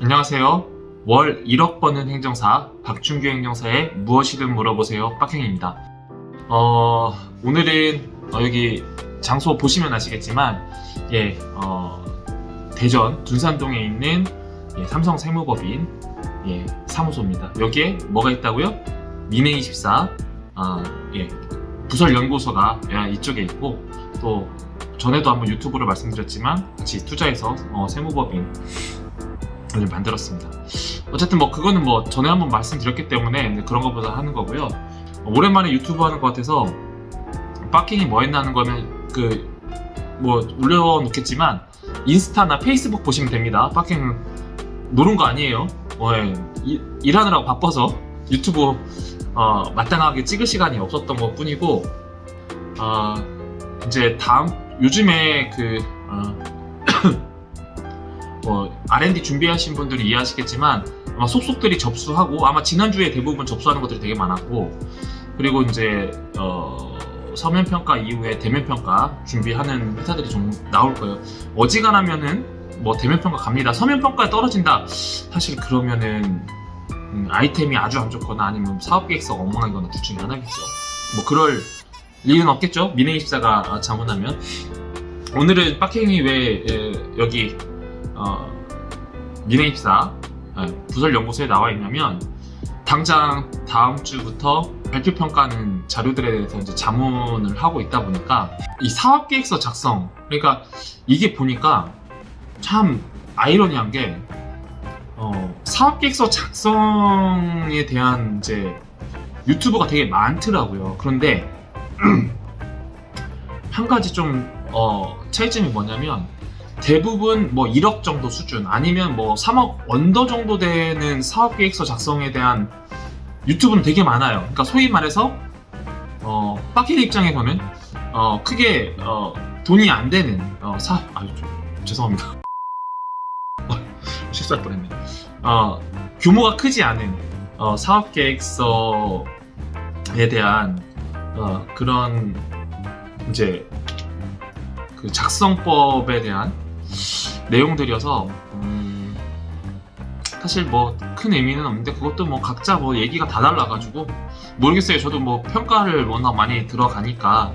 안녕하세요. 월 1억 버는 행정사 박준규 행정사의 무엇이든 물어보세요 빡행입니다. 오늘은 여기 장소 보시면 아시겠지만 대전 둔산동에 있는 삼성 세무법인 사무소입니다. 여기에 뭐가 있다고요? 미네24 부설연구소가 이쪽에 있고, 또 전에도 한번 유튜브로 말씀드렸지만 같이 투자해서 세무법인을 만들었습니다. 어쨌든 그거는 전에 한번 말씀드렸기 때문에 그런 것보다 하는 거고요. 오랜만에 유튜브 하는 것 같아서 빡킹이 뭐 했나 하는 거는 올려놓겠지만 인스타나 페이스북 보시면 됩니다. 빡킹 노는 거 아니에요. 일하느라고 바빠서 유튜브 마땅하게 찍을 시간이 없었던 것 뿐이고, 이제 요즘에 R&D 준비하신 분들이 이해하시겠지만 아마 속속들이 접수하고, 아마 지난주에 대부분 접수하는 것들이 되게 많았고, 그리고 이제 서면평가 이후에 대면평가 준비하는 회사들이 좀 나올 거예요. 어지간하면은 대면평가 갑니다. 서면평가에 떨어진다, 사실 그러면은 아이템이 아주 안 좋거나 아니면 사업계획서가 엉망하거나 둘 중에 하나겠죠. 그럴 일은 없겠죠, 미네24가 자문하면. 오늘은 빡행이 왜 여기 미네24 부설연구소에 나와 있냐면, 당장 다음 주부터 발표평가하는 자료들에 대해서 이제 자문을 하고 있다 보니까 이 사업계획서 작성, 그러니까 이게 보니까 참 아이러니한 게 사업계획서 작성에 대한 이제 유튜버가 되게 많더라고요. 그런데 한 가지 좀 차이점이 뭐냐면, 대부분 1억 정도 수준 아니면 3억 언더 정도 되는 사업계획서 작성에 대한 유튜브는 되게 많아요. 그러니까 소위 말해서 빡키의 입장에서는 크게 돈이 안 되는 죄송합니다. 실수할 뻔했네. 규모가 크지 않은 사업계획서에 대한 그런 이제 그 작성법에 대한 내용들이어서 사실 큰 의미는 없는데, 그것도 각자 얘기가 다 달라가지고 모르겠어요. 저도 평가를 워낙 많이 들어가니까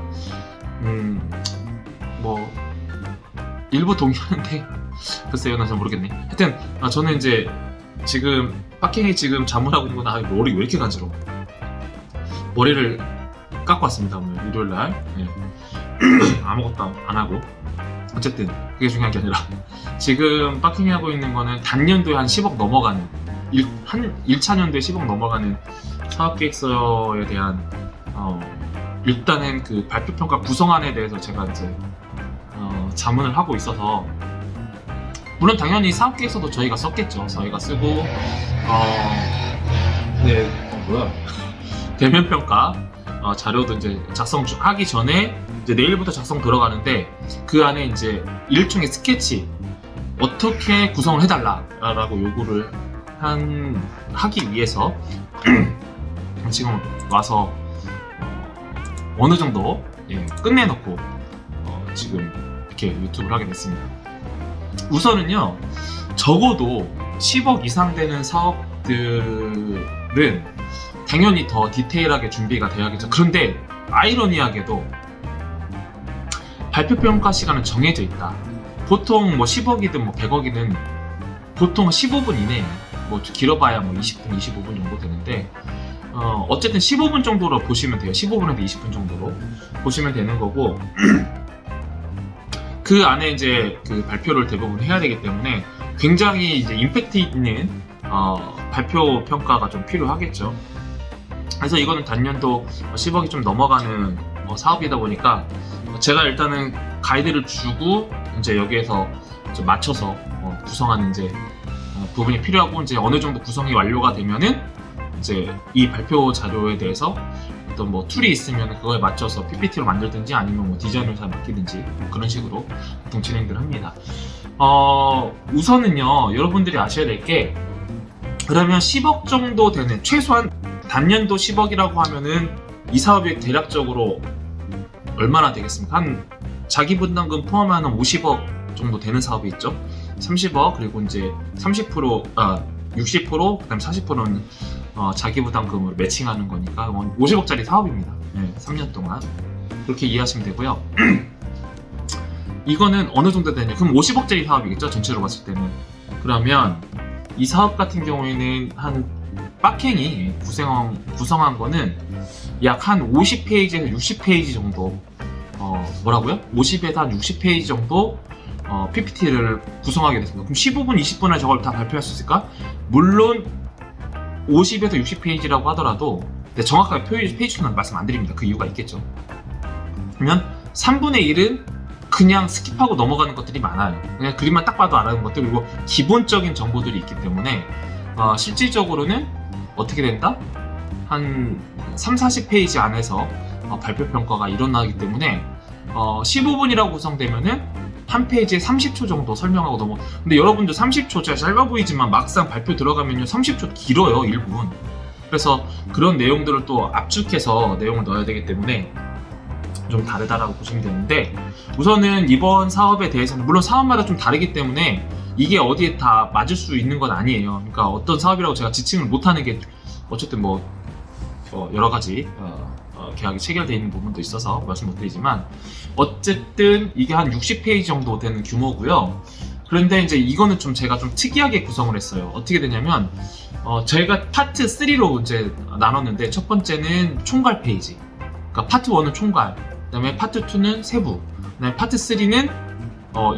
일부 동의하는데 글쎄요, 난 잘 모르겠네. 하여튼 저는 이제 지금 빡킹이 지금 자문하고 있는 건 머리 왜 이렇게 간지러워. 머리를 깎고 왔습니다, 오늘 일요일날. 아무것도 안 하고. 어쨌든 그게 중요한 게 아니라, 지금 빡킹이 하고 있는 거는 단년도에 한 10억 넘어가는, 한 1차 년도에 10억 넘어가는 사업계획서에 대한 일단은 그 발표평가 구성안에 대해서 제가 이제 자문을 하고 있어서, 물론 당연히 사업계획서도 저희가 썼겠죠. 저희가 쓰고 대면평가 자료도 이제 작성하기 전에 이제 내일부터 작성 들어가는데, 그 안에 이제 일종의 스케치, 어떻게 구성을 해달라라고 요구를 하기 위해서 지금 와서 어느 정도 끝내놓고 지금 이렇게 유튜브를 하게 됐습니다. 우선은요, 적어도 10억 이상 되는 사업들은 당연히 더 디테일하게 준비가 돼야겠죠. 그런데 아이러니하게도 발표평가 시간은 정해져 있다. 보통 10억이든 100억이든 보통 15분 이내, 길어봐야 20분, 25분 정도 되는데, 어쨌든 15분 정도로 보시면 돼요. 15분에서 20분 정도로 보시면 되는 거고, 그 안에 이제 그 발표를 대부분 해야 되기 때문에 굉장히 이제 임팩트 있는 발표 평가가 좀 필요하겠죠. 그래서 이거는 단년도 10억이 좀 넘어가는 사업이다 보니까 제가 일단은 가이드를 주고 이제 여기에서 좀 맞춰서 구성하는 이제 부분이 필요하고, 이제 어느 정도 구성이 완료가 되면은 이제 이 발표 자료에 대해서 어떤 툴이 있으면 그거에 맞춰서 PPT로 만들든지 아니면 디자인 회사에 맡기든지 그런 식으로 보통 진행들 합니다. 우선은요, 여러분들이 아셔야 될 게, 그러면 10억 정도 되는, 최소한 단년도 10억이라고 하면은 이 사업이 대략적으로 얼마나 되겠습니까? 한 자기 분담금 포함하는 50억 정도 되는 사업이 있죠. 30억 그리고 이제 60% 그다음 40%는 자기 부담금으로 매칭하는 거니까 50억짜리 사업입니다. 네, 3년 동안 그렇게 이해하시면 되고요. 이거는 어느 정도 되냐? 그럼 50억짜리 사업이겠죠? 전체로 봤을 때는. 그러면 이 사업 같은 경우에는 한 빡행이 구성한 거는 약 한 50페이지에서 60페이지 정도 뭐라고요? 50에서 한 60페이지 정도 PPT를 구성하게 됐습니다. 그럼 15분, 20분에 저걸 다 발표할 수 있을까? 물론 50에서 60페이지라고 하더라도 정확하게 페이지 수는 말씀 안 드립니다. 그 이유가 있겠죠. 그러면 3분의 1은 그냥 스킵하고 넘어가는 것들이 많아요. 그냥 그림만 딱 봐도 알아는 것들, 그리고 기본적인 정보들이 있기 때문에 실질적으로는 어떻게 된다? 한 30-40페이지 안에서 발표 평가가 일어나기 때문에 15분이라고 구성되면은 한 페이지에 30초 정도 설명하고 근데 여러분들 30초 잘 짧아 보이지만 막상 발표 들어가면요 30초 길어요. 1분. 그래서 그런 내용들을 또 압축해서 내용을 넣어야 되기 때문에 좀 다르다라고 보시면 되는데, 우선은 이번 사업에 대해서는 물론 사업마다 좀 다르기 때문에 이게 어디에 다 맞을 수 있는 건 아니에요. 그러니까 어떤 사업이라고 제가 지칭을 못하는 게 어쨌든 여러 가지 계약이 체결되어 있는 부분도 있어서 말씀 못 드리지만, 어쨌든 이게 한 60페이지 정도 되는 규모고요. 그런데 이제 이거는 제가 좀 특이하게 구성을 했어요. 어떻게 되냐면 저희가 파트 3로 이제 나눴는데, 첫 번째는 총괄 페이지, 그러니까 파트 1은 총괄, 그 다음에 파트 2는 세부, 그 다음에 파트 3는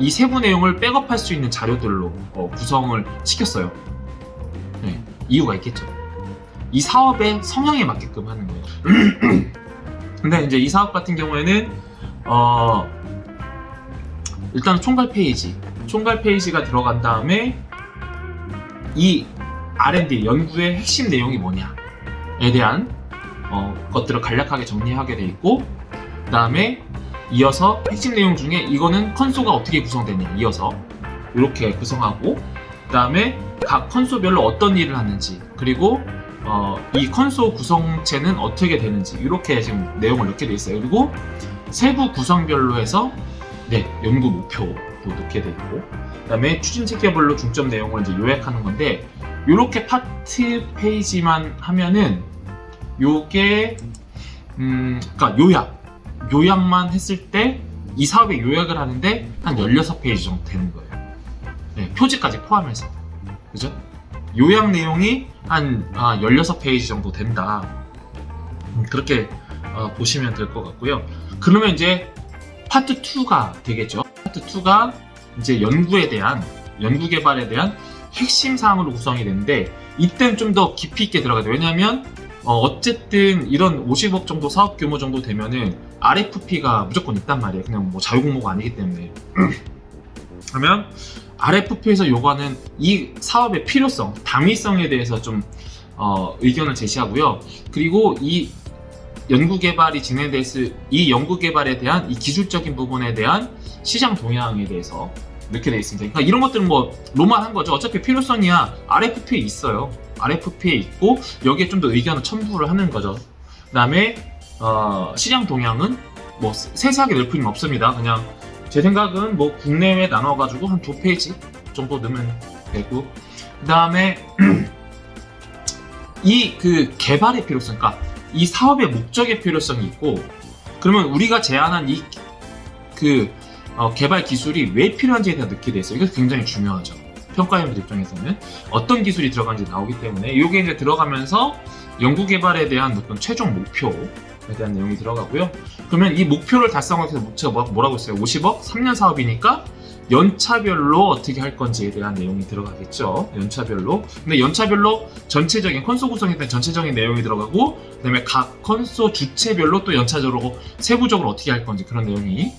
이 세부 내용을 백업할 수 있는 자료들로 구성을 시켰어요. 네, 이유가 있겠죠. 이 사업의 성향에 맞게끔 하는 거예요. 근데 이제 이 사업 같은 경우에는 일단 총괄 페이지가 들어간 다음에 이 R&D 연구의 핵심 내용이 뭐냐에 대한 것들을 간략하게 정리하게 돼 있고, 그 다음에 이어서 핵심 내용 중에 이거는 컨소가 어떻게 구성되냐 이어서 이렇게 구성하고, 그 다음에 각 컨소별로 어떤 일을 하는지, 그리고 이 컨소 구성체는 어떻게 되는지 이렇게 지금 내용을 넣게 돼 있어요. 그리고 세부 구성별로 해서 연구 목표도 넣게 돼 있고, 그 다음에 추진 체계별로 중점 내용을 이제 요약하는 건데, 이렇게 파트 페이지만 하면은 요게 그러니까 요약만 했을 때 이 사업의 요약을 하는데 한 16페이지 정도 되는 거예요. 네, 표지까지 포함해서. 그죠? 요약 내용이 한 16페이지 정도 된다. 그렇게 보시면 될 것 같고요. 그러면 이제 파트 2가 되겠죠. 파트 2가 이제 연구 개발에 대한 핵심 사항으로 구성이 되는데, 이때는 좀 더 깊이 있게 들어가야 돼요. 왜냐하면 어쨌든 이런 50억 정도 사업 규모 정도 되면은 RFP가 무조건 있단 말이에요. 그냥 자유공모가 아니기 때문에. 그러면 RFP에서 요구하는 이 사업의 필요성, 당위성에 대해서 좀 의견을 제시하고요. 그리고 이 연구개발이 진행됐을 이 연구개발에 대한 이 기술적인 부분에 대한 시장 동향에 대해서 넣게 되어 있습니다. 그러니까 이런 것들은 로만한 거죠. 어차피 필요성이야 RFP에 있어요. RFP에 있고 여기에 좀 더 의견을 첨부를 하는 거죠. 그 다음에 시장 동향은 세세하게 넣을 필요는 없습니다. 그냥 제 생각은 국내외 나눠가지고 한 2페이지 정도 넣으면 되고, 그 다음에 이 개발의 필요성, 그러니까 이 사업의 목적의 필요성이 있고, 그러면 우리가 제안한 이 개발 기술이 왜 필요한지에 대해 넣게 돼 있어요. 이거 굉장히 중요하죠. 평가위원들 입장에서는 어떤 기술이 들어가는지 나오기 때문에 이게 이제 들어가면서 연구 개발에 대한 어떤 최종 목표에 대한 내용이 들어가고요. 그러면 이 목표를 달성하기 위해서 제가 뭐라고 했어요? 50억 3년 사업이니까 연차별로 어떻게 할 건지에 대한 내용이 들어가겠죠. 연차별로. 근데 연차별로 전체적인 컨소 구성에 대한 전체적인 내용이 들어가고, 그다음에 각 컨소 주체별로 또 연차적으로 세부적으로 어떻게 할 건지 그런 내용이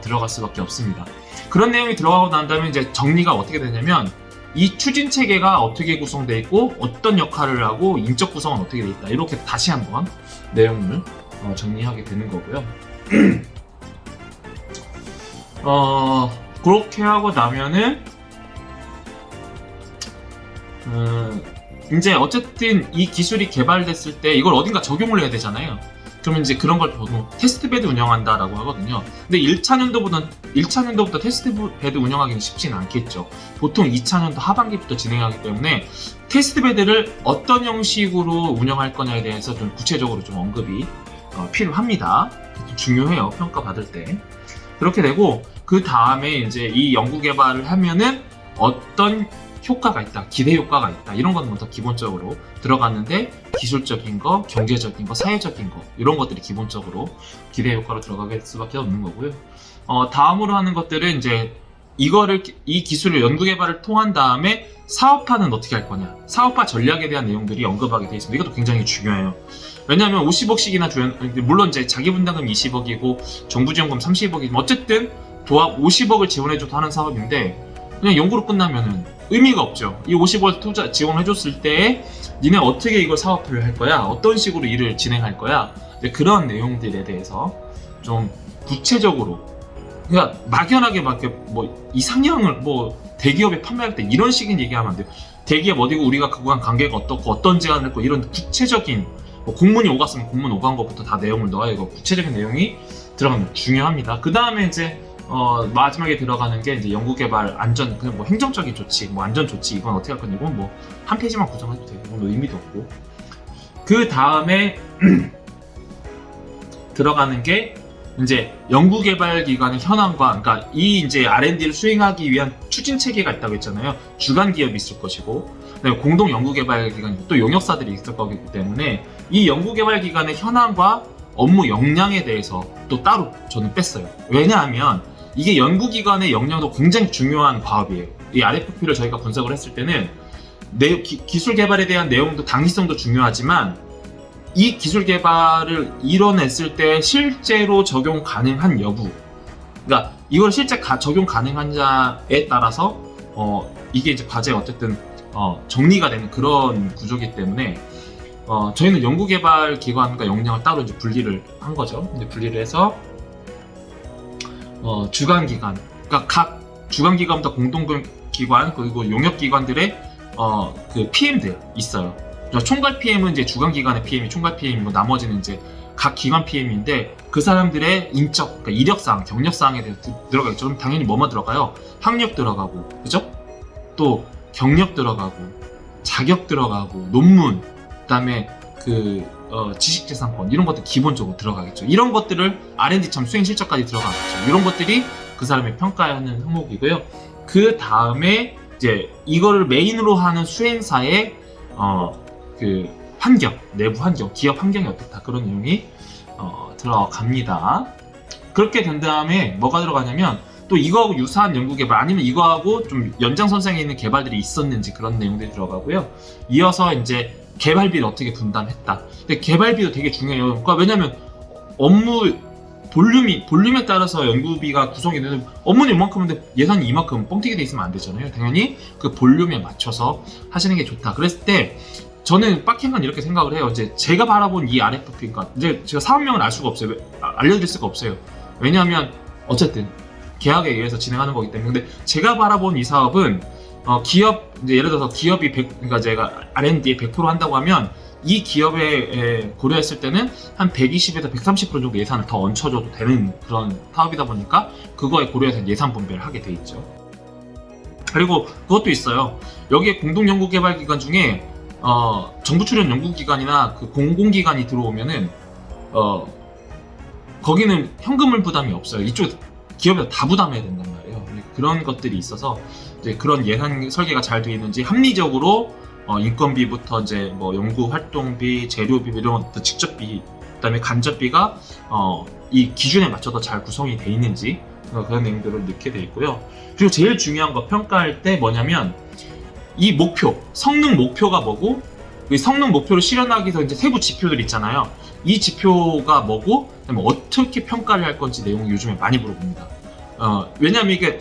들어갈 수밖에 없습니다. 그런 내용이 들어가고 난 다음에 이제 정리가 어떻게 되냐면, 이 추진 체계가 어떻게 구성되어 있고 어떤 역할을 하고 인적 구성은 어떻게 되어 있다, 이렇게 다시 한번 내용을 정리하게 되는 거고요. 그렇게 하고 나면은 이제 어쨌든 이 기술이 개발됐을 때 이걸 어딘가 적용을 해야 되잖아요. 그러면 이제 그런 걸 보고 테스트베드 운영한다라고 하거든요. 근데 1차 년도부터 테스트베드 운영하기는 쉽지는 않겠죠. 보통 2차 년도 하반기부터 진행하기 때문에 테스트베드를 어떤 형식으로 운영할 거냐에 대해서 좀 구체적으로 좀 언급이 필요합니다. 중요해요, 평가 받을 때. 그렇게 되고 그 다음에 이제 이 연구 개발을 하면은 어떤 효과가 있다, 기대 효과가 있다, 이런 거는 더 기본적으로 들어갔는데, 기술적인 거, 경제적인 거, 사회적인 거, 이런 것들이 기본적으로 기대 효과로 들어갈 수밖에 없는 거고요. 다음으로 하는 것들은 이제 이 기술을 연구 개발을 통한 다음에 사업화는 어떻게 할 거냐, 사업화 전략에 대한 내용들이 언급하게 되어 있습니다. 이것도 굉장히 중요해요. 왜냐하면 50억씩이나 물론 이제 자기 분담금 20억이고 정부 지원금 30억이지만 어쨌든 도합 50억을 지원해줘도 하는 사업인데, 그냥 연구로 끝나면은 의미가 없죠. 이 50억 투자 지원해줬을 때 니네 어떻게 이걸 사업화를 할 거야? 어떤 식으로 일을 진행할 거야? 그런 내용들에 대해서 좀 구체적으로, 그러니까 막연하게 막 뭐 이상형을 뭐 대기업에 판매할 때 이런 식인 얘기하면 안 돼요. 대기업 어디고 우리가 그거랑 관계가 어떻고 어떤 제안을 했고, 이런 구체적인, 뭐 공문이 오갔으면 공문 오간 것부터 다 내용을 넣어야 이거 구체적인 내용이 들어가는 게 중요합니다. 그 다음에 이제 마지막에 들어가는 게 이제 연구개발 안전, 그냥 뭐 행정적인 조치, 뭐 안전 조치, 이건 어떻게 할 거냐, 이건 뭐 한 페이지만 구성해도 되고, 이건 의미도 없고. 그 다음에 들어가는 게 이제 연구개발 기관의 현황과, 그러니까 이 이제 R&D를 수행하기 위한 추진 체계가 있다고 했잖아요. 주관 기업이 있을 것이고, 공동 연구개발 기관, 또 용역사들이 있을 거기 때문에 이 연구개발 기관의 현황과 업무 역량에 대해서 또 따로 저는 뺐어요. 왜냐하면 이게 연구기관의 역량도 굉장히 중요한 과업이에요. 이 RFP를 저희가 분석을 했을 때는 기술 개발에 대한 내용도 당위성도 중요하지만, 이 기술 개발을 이뤄냈을 때 실제로 적용 가능한 여부, 그러니까 이걸 실제 적용 가능한자에 따라서 이게 이제 과제가 어쨌든 정리가 되는 그런 구조이기 때문에 저희는 연구개발 기관과 역량을 따로 이제 분리를 한 거죠. 근데 분리를 해서 주관기관, 그러니까 각 주관기관부터 공동기관 그리고 용역기관들의 그 PM들 있어요. 총괄 PM은 이제 주관기관의 PM이 총괄 PM이고, 나머지는 이제 각 기관 PM인데 그 사람들의 인적, 그러니까 이력사항, 경력사항에 대해서 들어가겠죠. 그럼 당연히 뭐만 들어가요? 학력 들어가고, 그죠? 또 경력 들어가고, 자격 들어가고, 논문, 그다음에 지식재산권, 이런 것들 기본적으로 들어가겠죠. 이런 것들을 R&D 참 수행 실적까지 들어가겠죠. 이런 것들이 그 사람의 평가하는 항목이고요. 그 다음에 이제 이거를 메인으로 하는 수행사의 그 환경, 내부 환경, 기업 환경이 어떻다, 그런 내용이 들어갑니다. 그렇게 된 다음에 뭐가 들어가냐면, 또 이거하고 유사한 연구개발, 아니면 이거하고 좀 연장선상에 있는 개발들이 있었는지, 그런 내용들이 들어가고요. 이어서 이제 개발비를 어떻게 분담했다. 근데 개발비도 되게 중요해요. 그러니까 왜냐면 업무 볼륨에 따라서 연구비가 구성이 되는, 업무는 이만큼인데 예산이 이만큼 뻥튀기 돼 있으면 안 되잖아요. 당연히 그 볼륨에 맞춰서 하시는 게 좋다. 그랬을 때 저는 빡행은 이렇게 생각을 해요. 이제 제가 바라본 이 RFP, 그러니까 이제 제가 사업명을 알 수가 없어요. 알려드릴 수가 없어요. 왜냐하면 어쨌든 계약에 의해서 진행하는 거기 때문에. 근데 제가 바라본 이 사업은 기업, 이제 예를 들어서 기업이 그러니까 제가 R&D에 100% 한다고 하면 이 기업에 고려했을 때는 한 120에서 130% 정도 예산을 더 얹혀줘도 되는 그런 사업이다 보니까 그거에 고려해서 예산 분배를 하게 돼 있죠. 그리고 그것도 있어요. 여기에 공동연구개발기관 중에 정부 출연 연구기관이나 그 공공기관이 들어오면은 거기는 현금을 부담이 없어요. 이쪽 기업에서 다 부담해야 된단 말이에요. 그런 것들이 있어서 이제 그런 예산 설계가 잘 되어 있는지, 합리적으로 인건비부터 이제 뭐 연구 활동비, 재료비, 이런 것들, 직접비, 그다음에 간접비가 이 기준에 맞춰서 잘 구성이 돼 있는지, 그런 내용들을 넣게 돼 있고요. 그리고 제일 중요한 거 평가할 때 뭐냐면, 이 목표, 성능 목표가 뭐고, 이 성능 목표를 실현하기 위해서 이제 세부 지표들 있잖아요. 이 지표가 뭐고, 그다음에 어떻게 평가를 할 건지 내용을 요즘에 많이 물어봅니다. 왜냐면 이게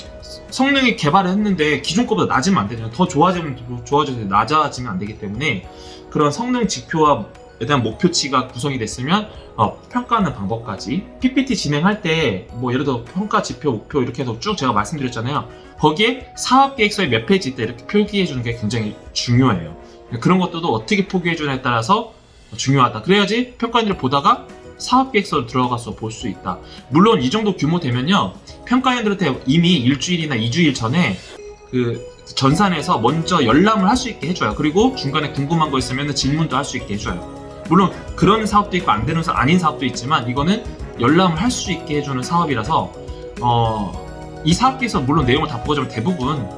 성능이 개발을 했는데 기존 거보다 낮으면 안 되잖아요. 더 좋아지면 좋아져서 낮아지면 안 되기 때문에, 그런 성능 지표에 대한 목표치가 구성이 됐으면 평가하는 방법까지, PPT 진행할 때 뭐 예를 들어 평가 지표, 목표 이렇게 해서 쭉 제가 말씀드렸잖아요. 거기에 사업계획서에 몇 페이지 때 이렇게 표기해 주는 게 굉장히 중요해요. 그런 것들도 어떻게 표기해 주냐에 따라서 중요하다. 그래야지 평가인들을 보다가 사업계획서를 들어가서 볼 수 있다. 물론 이 정도 규모 되면요, 평가인들한테 이미 일주일이나 2주일 전에 그 전산에서 먼저 열람을 할 수 있게 해줘요. 그리고 중간에 궁금한 거 있으면 질문도 할 수 있게 해줘요. 물론 그런 사업도 있고 안 되는 아닌 사업도 있지만 이거는 열람을 할 수 있게 해주는 사업이라서 이 사업계획서 물론 내용을 다 보고자면 대부분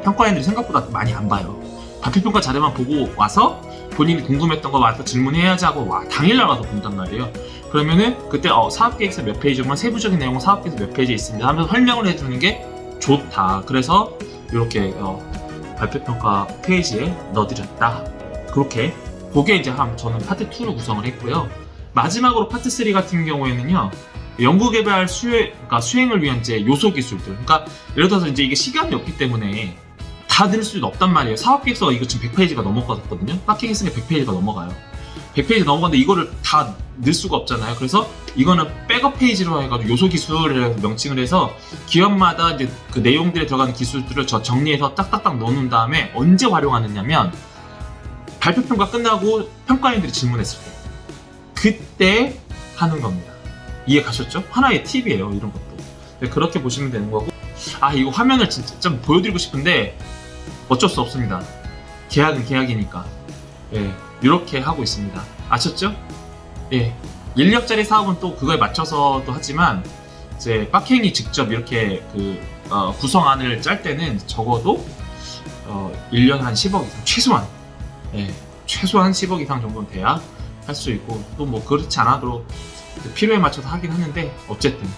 평가인들이 생각보다 많이 안 봐요. 발표평가 자료만 보고 와서 본인이 궁금했던 거 와서 질문해야지 하고 당일날 와서 본단 말이에요. 그러면은 그때 사업계획서 몇 페이지면 세부적인 내용은 사업계획서 몇 페이지에 있습니다 하면서 설명을 해주는 게 좋다. 그래서 이렇게 발표평가 페이지에 넣어드렸다. 그렇게 그게 이제 저는 파트 2로 구성을 했고요. 마지막으로 파트 3 같은 경우에는요, 연구개발 그러니까 수행을 위한 이제 요소 기술들. 그러니까 예를 들어서 이제 이게 시간이 없기 때문에 다 들 수는 없단 말이에요. 사업계획서 이거 지금 100페이지가 넘어갔거든요. 빡킹 했으니까 100페이지가 넘어가요. 100페이지 넘어갔는데 이거를 다 넣을 수가 없잖아요. 그래서 이거는 백업 페이지로 해가지고 요소 기술이라고 명칭을 해서 기업마다 이제 그 내용들에 들어가는 기술들을 정리해서 딱딱딱 넣어놓은 다음에 언제 활용하느냐면 발표평가 끝나고 평가인들이 질문했을 때 그때 하는 겁니다. 이해 가셨죠? 하나의 팁이에요, 이런 것도. 네, 그렇게 보시면 되는 거고. 이거 화면을 진짜 좀 보여드리고 싶은데 어쩔 수 없습니다. 계약은 계약이니까. 예, 이렇게 하고 있습니다. 아셨죠? 예, 인력짜리 사업은 또 그거에 맞춰서도 하지만 이제 빡행이 직접 이렇게 구성안을 짤 때는 적어도 1년에 한 10억 이상 최소한, 예, 최소한 10억 이상 정도는 돼야 할 수 있고, 또 뭐 그렇지 않아도 필요에 맞춰서 하긴 하는데 어쨌든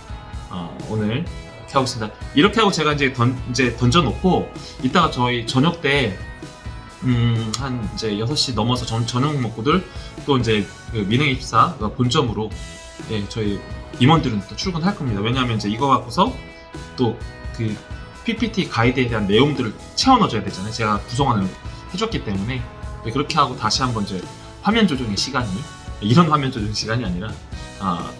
오늘 이렇게 하고 있습니다. 이렇게 하고 제가 이제 던져놓고 이따가 저희 저녁 때 한 이제 6시 넘어서 저녁 먹고들 또 이제 그 민행입사 본점으로, 예, 저희 임원들은 또 출근할 겁니다. 왜냐하면 이제 이거 갖고서 또 그 PPT 가이드에 대한 내용들을 채워 넣어줘야 되잖아요. 제가 구성안을 해줬기 때문에. 네, 그렇게 하고 다시 한번 이제 화면 조정의 시간이, 이런 화면 조정 시간이 아니라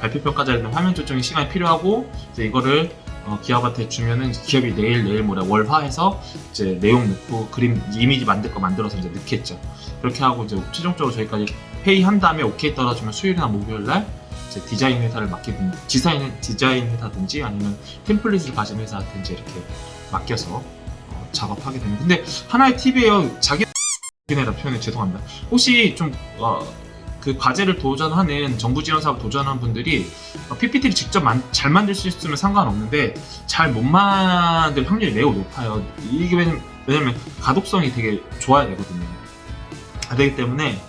발표평가자에 대한 화면 조정의 시간이 필요하고, 이제 이거를 기업한테 주면은 기업이 내일 모레 월화해서 이제 내용 넣고 그림 이미지 만들 거 만들어서 이제 넣겠죠. 그렇게 하고 이제 최종적으로 저희까지 회의한 다음에 오케이 떨어지면 수요일이나 목요일날 이제 디자인 회사를 맡기든 디자인 회사든지 아니면 템플릿을 가진 회사한테 이제 이렇게 맡겨서 작업하게 됩니다. 근데 하나의 팁이에요. 자기네라 표현에 죄송합니다. 혹시 좀 그 과제를 도전하는 정부 지원 사업 도전하는 분들이 PPT를 직접 잘 만들 수 있으면 상관없는데 잘 못 만들 확률이 매우 높아요. 이게 왜냐면 가독성이 되게 좋아야 되거든요. 되기 때문에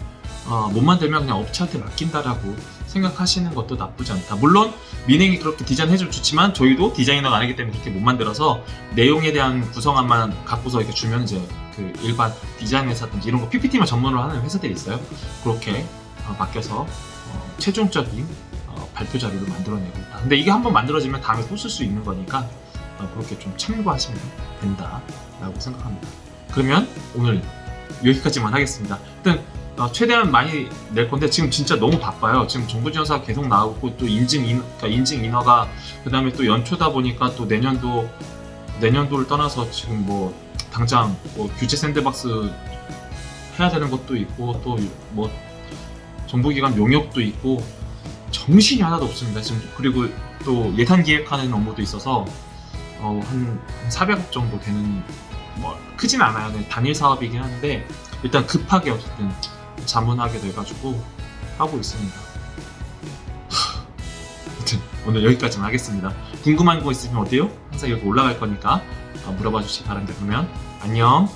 못 만들면 그냥 업체한테 맡긴다라고 생각하시는 것도 나쁘지 않다. 물론 민행이 그렇게 디자인해주면 좋지만 저희도 디자이너가 아니기 때문에 그렇게 못 만들어서 내용에 대한 구성안만 갖고서 이렇게 주면 이제 그 일반 디자인 회사든지 이런 거 PPT만 전문으로 하는 회사들이 있어요. 그렇게 맡겨서 최종적인 발표 자료를 만들어내고 있다. 근데 이게 한번 만들어지면 다음에 또 쓸 수 있는 거니까 그렇게 좀 참고하시면 된다라고 생각합니다. 그러면 오늘 여기까지만 하겠습니다. 일단 최대한 많이 낼 건데 지금 진짜 너무 바빠요. 지금 정부 지원 사업 계속 나오고 또 인증 인허가, 그 다음에 또 연초다 보니까 또 내년도를 떠나서 지금 뭐 당장 뭐 규제 샌드박스 해야 되는 것도 있고 또 뭐 정부기관 용역도 있고 정신이 하나도 없습니다 지금. 그리고 또 예산 기획하는 업무도 있어서 한 400억 정도 되는, 뭐 크진 않아요. 단일 사업이긴 한데 일단 급하게 어쨌든 자문하게 돼가지고 하고 있습니다. 아무튼 오늘 여기까지만 하겠습니다. 궁금한 거 있으면 어때요? 항상 여기 올라갈 거니까 물어봐 주시기 바랍니다. 그러면 안녕.